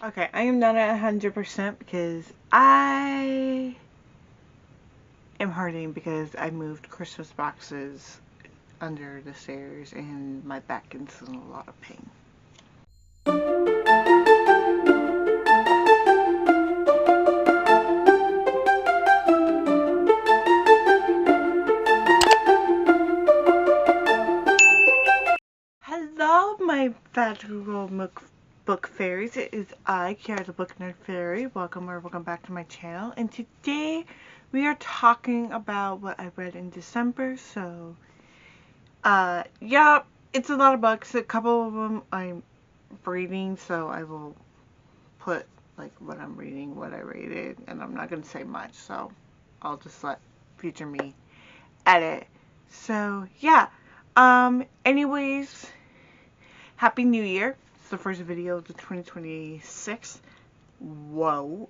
Okay, I am not at 100% because I am hurting because I moved Christmas boxes under the stairs and my back is in a lot of pain. Hello, my fabulous book fairies. It is I, Kiara the Book Nerd Fairy. Welcome or welcome back to my channel. And today we are talking about what I read in December. So, yeah, it's a lot of books. A couple of them I'm reading, so I will put like what I'm reading, what I rated, and I'm not gonna say much. So I'll just let future me edit. So yeah. Anyways. Happy New Year. It's the first video of the 2026. Whoa.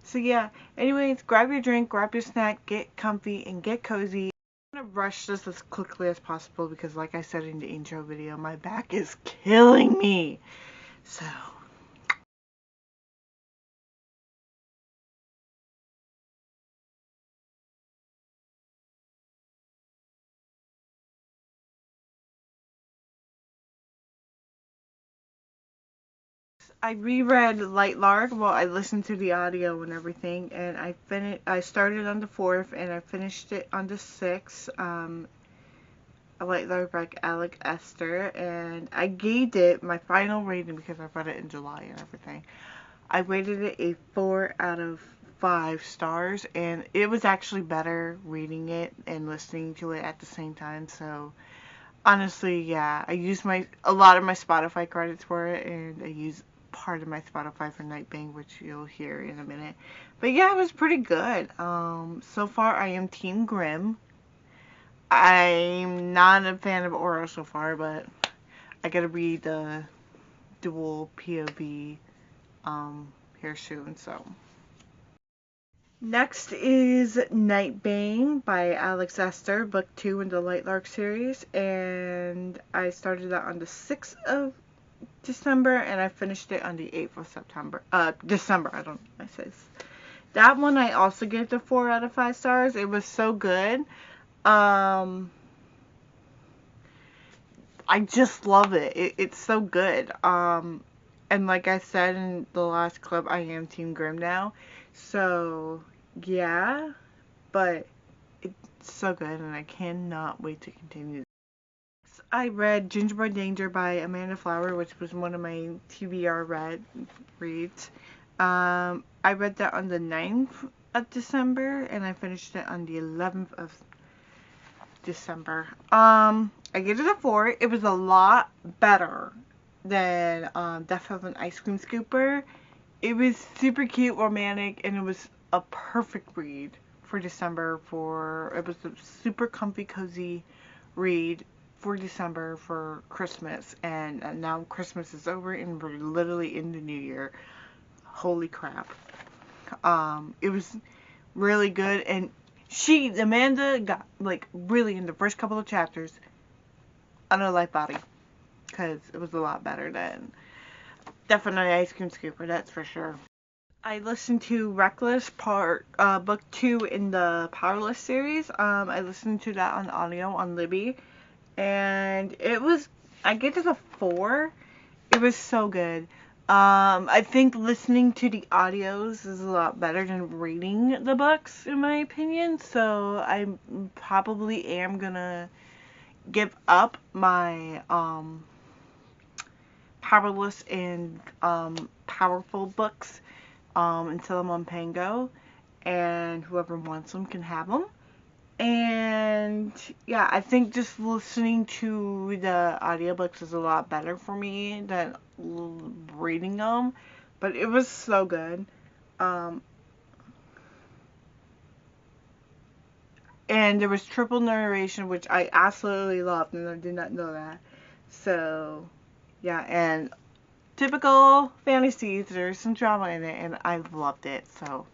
So yeah, anyways, grab your drink, grab your snack, get comfy, and get cozy. I'm gonna rush this as quickly as possible because like I said in the intro video, my back is killing me. So I reread Light Lark. Well, I listened to the audio and everything, and I started on the 4th, and I finished it on the 6th. Light Lark by Alex Esther, and I gave it my final rating because I read it in July and everything. I rated it a 4 out of 5 stars, and it was actually better reading it and listening to it at the same time. So honestly, yeah, I used a lot of my Spotify credits for it, and I used part of my Spotify for Night Bang, which you'll hear in a minute. But yeah, it was pretty good. So far I am Team Grimm. I'm not a fan of Oro so far, but I gotta read the dual POV here soon. So next is Nightbane by Alex Esther, book 2 in the Light Lark series, and I started that on the 6th of December, and I finished it on the 8th of September. December. I don't. I say that one. I also gave the 4 out of 5 stars. It was so good. I just love it. It's so good. And like I said in the last clip, I am Team Grimm now. So, yeah. But it's so good, and I cannot wait to continue. I read Gingerbread Danger by Amanda Flower, which was one of my TBR reads. I read that on the 9th of December, and I finished it on the 11th of December. I gave it a 4. It was a lot better than Death of an Ice Cream Scooper. It was super cute, romantic, and it was a perfect read for December. It was a super comfy, cozy read for December for Christmas, and now Christmas is over and we're literally in the new year. Holy crap. It was really good, and Amanda got, like, really in the first couple of chapters on a light body, because it was a lot better than definitely Ice Cream Scooper, that's for sure. I listened to Reckless book 2 in the Powerless series. I listened to that on audio on Libby, and I gave it a 4. It was so good. I think listening to the audios is a lot better than reading the books, in my opinion. So I probably am gonna give up my powerless and powerful books until I'm on Pango, and whoever wants them can have them. And yeah, I think just listening to the audiobooks is a lot better for me than reading them. But it was so good. Um, and there was triple narration, which I absolutely loved, and I did not know that. So, yeah, and typical fantasies, there's some drama in it, and I loved it. So,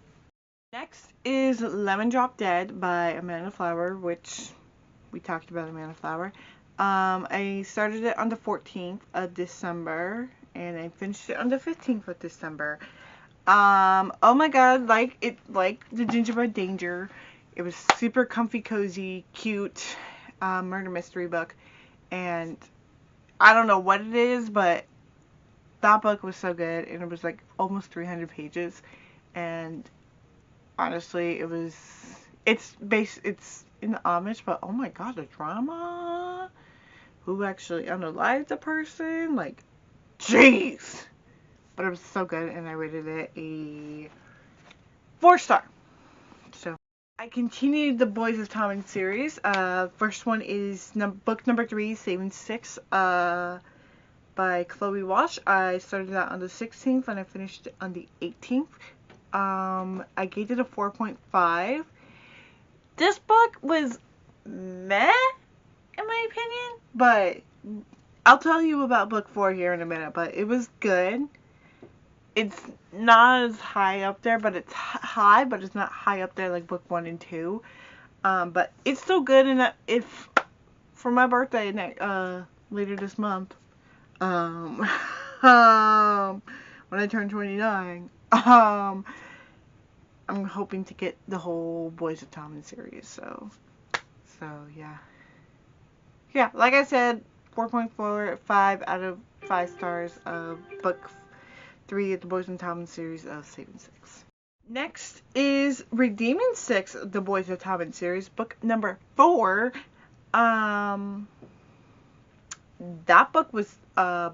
next is Lemon Drop Dead by Amanda Flower, which we talked about Amanda Flower. I started it on the 14th of December, and I finished it on the 15th of December. Oh my god, like the Gingerbread Danger. It was super comfy, cozy, cute, murder mystery book, and I don't know what it is, but that book was so good, and it was like almost 300 pages, and honestly, it's in the Amish, but oh my god, the drama, who actually unalives a person, like, jeez, but it was so good, and I rated it a 4-star. So I continued the Boys of Tommen series. First one is book number 3, Saving Six, by Chloe Walsh. I started that on the 16th and I finished it on the 18th. I gave it a 4.5. This book was meh, in my opinion, but I'll tell you about book 4 here in a minute, but it was good. It's not as high up there, but it's high, but it's not high up there like book 1 and 2. But it's still good, and if for my birthday later this month, when I turn 29, I'm hoping to get the whole Boys of Tommen series. So yeah, like I said, 4.45 out of 5 stars of book 3 of the Boys of Tommen series of Saving Six. Next is Redeeming Six, the Boys of Tommen series, book number 4. That book was a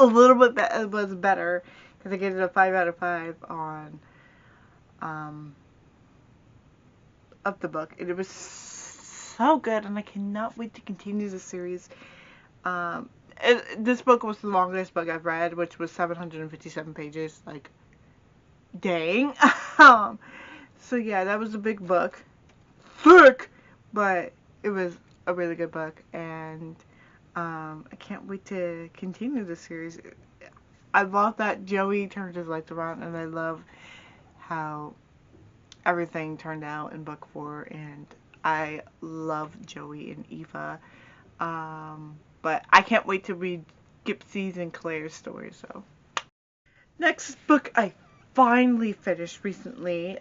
little bit better because I gave it a 5 out of 5 on of the book, and it was so good, and I cannot wait to continue the series. This book was the longest book I've read, which was 757 pages. Like, dang. So yeah, that was a big book. Thick! But it was a really good book, and I can't wait to continue the series. I love that Joey turned his lights around, and I love how everything turned out in book 4, and I love Joey and Eva. But I can't wait to read Gypsy's and Claire's story. So next book I finally finished recently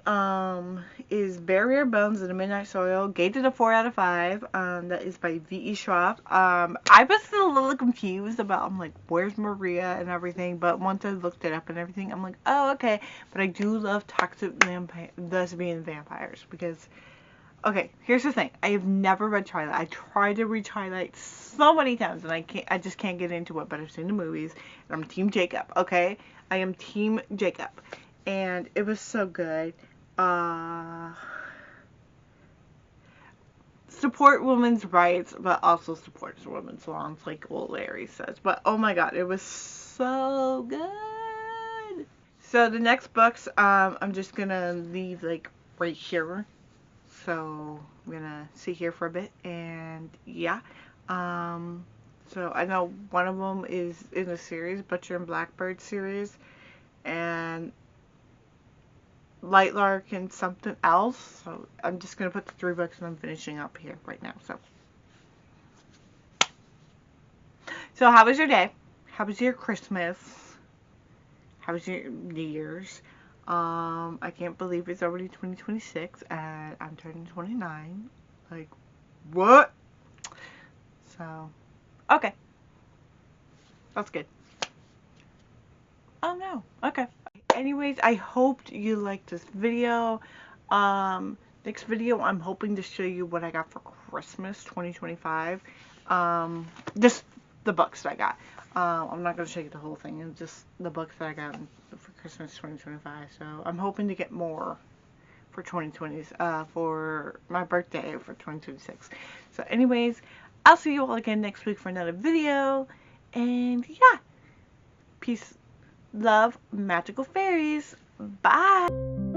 is Barrier Bones in the Midnight Soil. Gave it a 4 out of 5. That is by V.E. Schwab. I was still a little confused about, I'm like, where's Maria and everything, but once I looked it up and everything, I'm like, oh, okay. But I do love toxic lesbian vampires because, okay, here's the thing. I have never read Twilight. I tried to read Twilight so many times, and I just can't get into it, but I've seen the movies, and I'm Team Jacob, okay? I am Team Jacob, and it was so good. Support women's rights, but also supports women's wrongs, like old Larry says. But, oh my god, it was so good. So, the next books, I'm just gonna leave, like, right here. So I'm gonna sit here for a bit, and yeah. So I know one of them is in the series, Butcher and Blackbird series, and Lightlark and something else. So I'm just gonna put the 3 books and I'm finishing up here right now. So how was your day? How was your Christmas? How was your New Year's? I can't believe it's already 2026 and I'm turning 29. Like, what? So, okay. That's good. Oh no. Okay. Anyways, I hoped you liked this video. Next video, I'm hoping to show you what I got for Christmas 2025. Just the books that I got. I'm not going to show you the whole thing. It's just the books that I got for Christmas 2025. So I'm hoping to get more for 2020s, for my birthday for 2026. So anyways, I'll see you all again next week for another video. And yeah, peace, love, magical fairies. Bye.